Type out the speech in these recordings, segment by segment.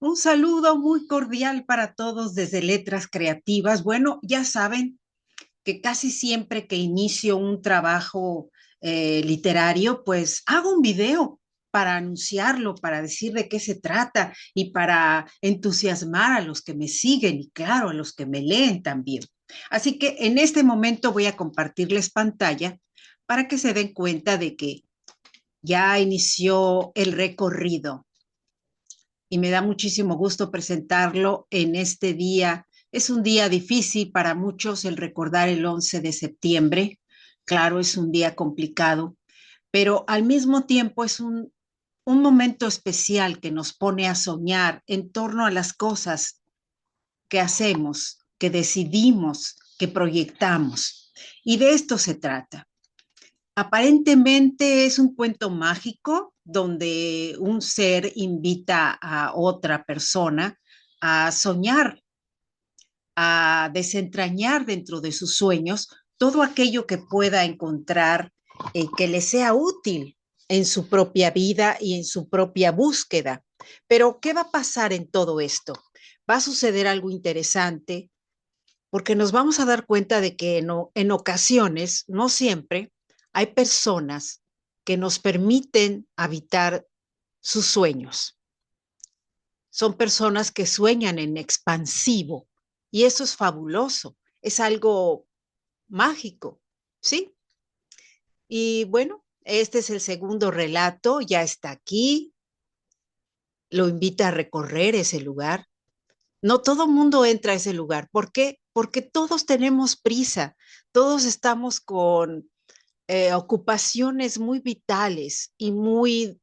Un saludo muy cordial para todos desde Letras Creativas. Bueno, ya saben que casi siempre que inicio un trabajo literario, pues hago un video para anunciarlo, para decir de qué se trata y para entusiasmar a los que me siguen y claro, a los que me leen también. Así que en este momento voy a compartirles pantalla para que se den cuenta de que ya inició el recorrido y me da muchísimo gusto presentarlo en este día. Es un día difícil para muchos el recordar el 11 de septiembre. Claro, es un día complicado, pero al mismo tiempo es un momento especial que nos pone a soñar en torno a las cosas que hacemos, que decidimos, que proyectamos. Y de esto se trata. Aparentemente es un cuento mágico donde un ser invita a otra persona a soñar, a desentrañar dentro de sus sueños todo aquello que pueda encontrar que le sea útil en su propia vida y en su propia búsqueda. Pero, ¿qué va a pasar en todo esto? Va a suceder algo interesante porque nos vamos a dar cuenta de que en ocasiones, no siempre, hay personas que nos permiten habitar sus sueños. Son personas que sueñan en expansivo y eso es fabuloso, es algo mágico, ¿sí? Y bueno, este es el segundo relato, ya está aquí, lo invita a recorrer ese lugar. No todo mundo entra a ese lugar. ¿Por qué? Porque todos tenemos prisa, todos estamos con ocupaciones muy vitales y muy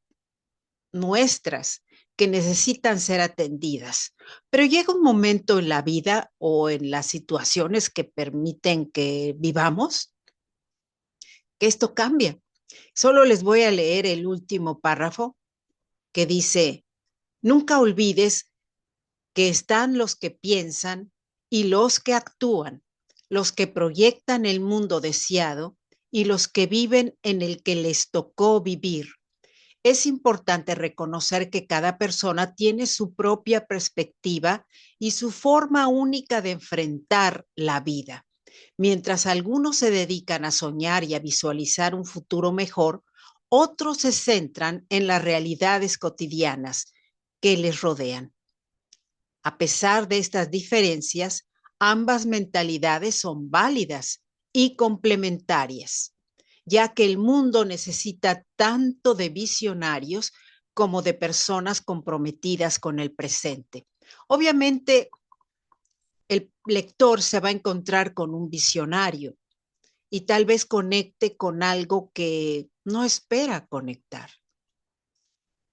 nuestras que necesitan ser atendidas. Pero llega un momento en la vida o en las situaciones que permiten que vivamos que esto cambia. Solo les voy a leer el último párrafo que dice, nunca olvides que están los que piensan y los que actúan, los que proyectan el mundo deseado y los que viven en el que les tocó vivir. Es importante reconocer que cada persona tiene su propia perspectiva y su forma única de enfrentar la vida. Mientras algunos se dedican a soñar y a visualizar un futuro mejor, otros se centran en las realidades cotidianas que les rodean. A pesar de estas diferencias, ambas mentalidades son válidas y complementarias, ya que el mundo necesita tanto de visionarios como de personas comprometidas con el presente. Obviamente, el lector se va a encontrar con un visionario y tal vez conecte con algo que no espera conectar.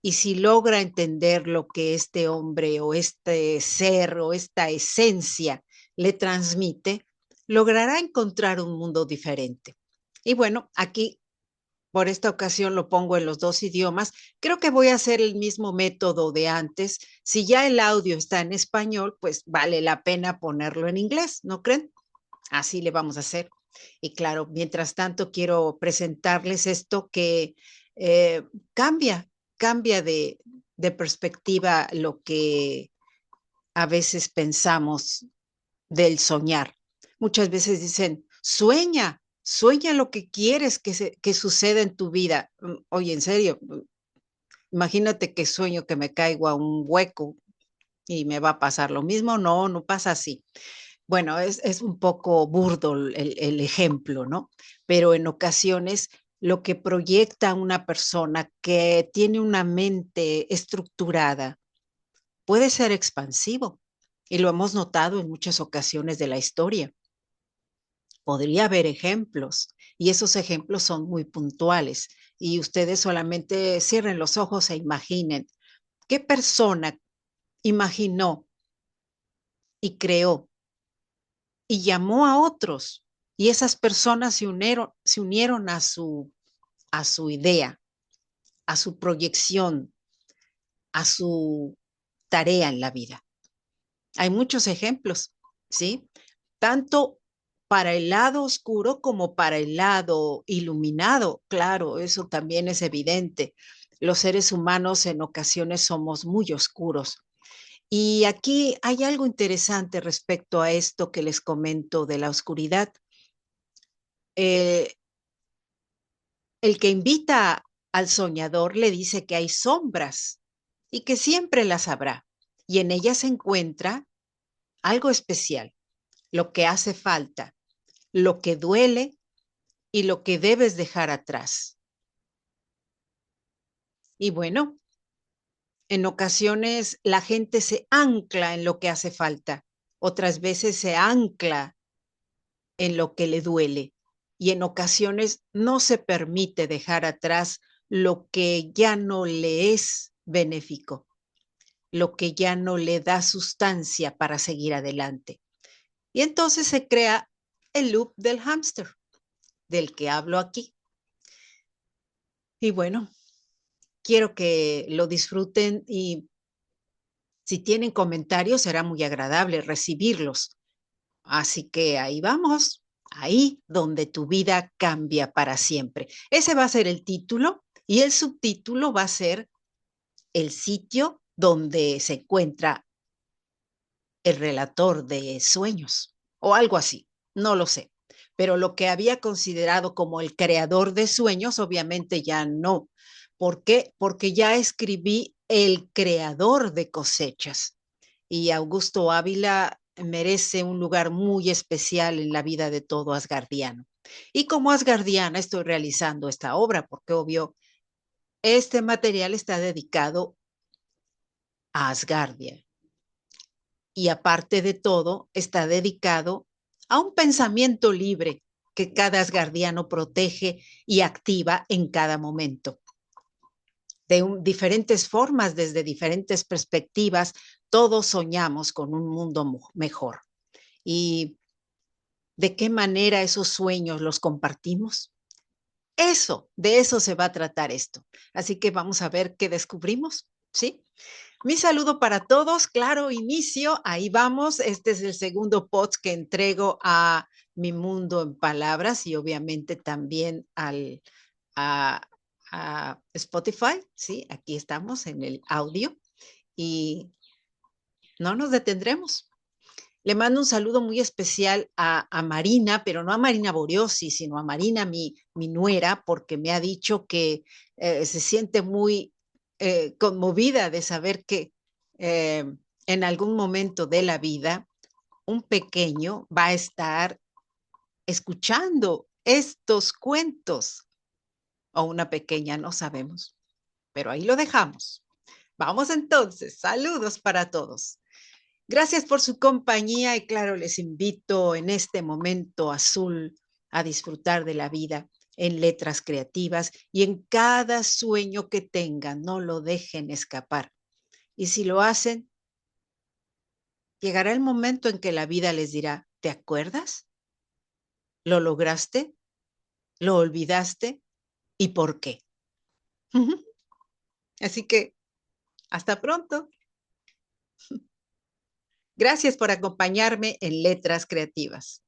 Y si logra entender lo que este hombre o este ser o esta esencia le transmite, logrará encontrar un mundo diferente. Y bueno, aquí por esta ocasión lo pongo en los dos idiomas. Creo que voy a hacer el mismo método de antes. Si ya el audio está en español, pues vale la pena ponerlo en inglés, ¿no creen? Así le vamos a hacer. Y claro, mientras tanto quiero presentarles esto que eh, cambia, cambia de perspectiva lo que a veces pensamos del soñar. Muchas veces dicen, sueña, sueña lo que quieres que suceda en tu vida. Oye, en serio, imagínate que sueño que me caigo a un hueco y me va a pasar lo mismo. No, no pasa así. Bueno, es un poco burdo el ejemplo, ¿no? Pero en ocasiones lo que proyecta una persona que tiene una mente estructurada puede ser expansivo y lo hemos notado en muchas ocasiones de la historia. Podría haber ejemplos y esos ejemplos son muy puntuales y ustedes solamente cierren los ojos e imaginen qué persona imaginó y creó y llamó a otros y esas personas se unieron a su idea, a su proyección, a su tarea en la vida. Hay muchos ejemplos, ¿sí? Tanto para el lado oscuro como para el lado iluminado. Claro, eso también es evidente. Los seres humanos en ocasiones somos muy oscuros Y aquí hay algo interesante respecto a esto que les comento de la oscuridad. Eh, el que invita al soñador le dice que hay sombras y que siempre las habrá. Y en ellas se encuentra algo especial, lo que hace falta, lo que duele y lo que debes dejar atrás. Y bueno, en ocasiones la gente se ancla en lo que hace falta, otras veces se ancla en lo que le duele y en ocasiones no se permite dejar atrás lo que ya no le es benéfico, lo que ya no le da sustancia para seguir adelante. Y entonces se crea el loop del hámster, del que hablo aquí. Y bueno, quiero que lo disfruten y si tienen comentarios será muy agradable recibirlos. Así que ahí vamos, ahí donde tu vida cambia para siempre. Ese va a ser el título y el subtítulo va a ser el sitio donde se encuentra el relator de sueños o algo así, no lo sé. Pero lo que había considerado como el creador de sueños, obviamente ya no. ¿Por qué? Porque ya escribí el creador de cosechas y Augusto Ávila merece un lugar muy especial en la vida de todo asgardiano. Y como asgardiana estoy realizando esta obra porque obvio, este material está dedicado a Asgardia y aparte de todo está dedicado a un pensamiento libre que cada asgardiano protege y activa en cada momento. Diferentes formas, desde diferentes perspectivas, todos soñamos con un mundo mejor. ¿Y de qué manera esos sueños los compartimos? De eso se va a tratar esto. Así que vamos a ver qué descubrimos, ¿sí? Mi saludo para todos, claro, inicio, ahí vamos. Este es el segundo post que entrego a Mi Mundo en Palabras y obviamente también a, a Spotify, ¿sí? Aquí estamos en el audio y no nos detendremos. Le mando un saludo muy especial a Marina, pero no a Marina Boriosi, sino a Marina, mi nuera, porque me ha dicho que se siente muy conmovida de saber que eh, en algún momento de la vida un pequeño va a estar escuchando estos cuentos, o una pequeña, no sabemos, pero ahí lo dejamos. Vamos entonces, saludos para todos. Gracias por su compañía y claro, les invito en este momento azul a disfrutar de la vida en letras creativas y en cada sueño que tengan, no lo dejen escapar. Y si lo hacen, llegará el momento en que la vida les dirá, ¿te acuerdas? ¿Lo lograste? ¿Lo olvidaste? ¿Y por qué? Así que, hasta pronto. Gracias por acompañarme en Letras Creativas.